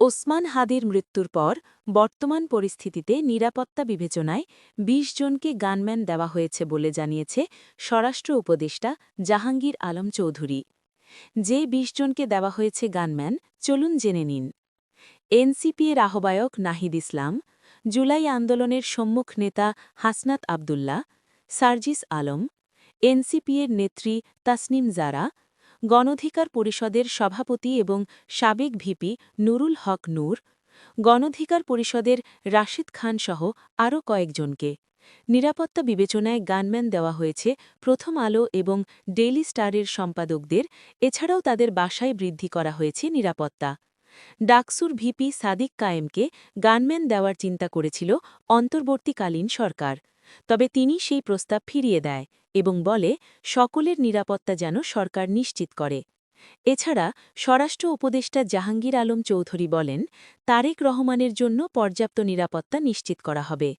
ওসমান হাদির মৃত্যুর পর বর্তমান পরিস্থিতিতে নিরাপত্তা বিবেচনায় ২০ জনকে গানম্যান দেওয়া হয়েছে বলে জানিয়েছে স্বরাষ্ট্র উপদেষ্টা জাহাঙ্গীর আলম চৌধুরী। যে ২০ জনকে দেওয়া হয়েছে গানম্যান, চলুন জেনে নিন। এনসিপি-এর আহ্বায়ক নাহিদ ইসলাম, জুলাই আন্দোলনের সম্মুখ নেতা হাসনাত আবদুল্লাহ, সার্জিস আলম, এনসিপি-এর নেত্রী তাসনিম জারা, গণধিকার পরিষদের সভাপতি এবং সাবেক ভিপি নুরুল হক নূর, গণধিকার পরিষদের রাশিদ খান সহ আরও কয়েকজনকে নিরাপত্তা বিবেচনায় গানম্যান দেওয়া হয়েছে প্রথম আলো এবং ডেইলি স্টারের সম্পাদকদের। এছাড়াও তাদের বাসায় বৃদ্ধি করা হয়েছে নিরাপত্তা। ডাকসুর ভিপি সাদিক কায়েমকে গানম্যান দেওয়ার চিন্তা করেছিল অন্তর্বর্তীকালীন সরকার, তবে তিনি সেই প্রস্তাব ফিরিয়ে দেয় এবং বলে সকলের নিরাপত্তা যেন সরকার নিশ্চিত করে। এছাড়া স্বরাষ্ট্র উপদেষ্টা জাহাঙ্গীর আলম চৌধুরী বলেন, তারেক রহমানের জন্য পর্যাপ্ত নিরাপত্তা নিশ্চিত করা হবে।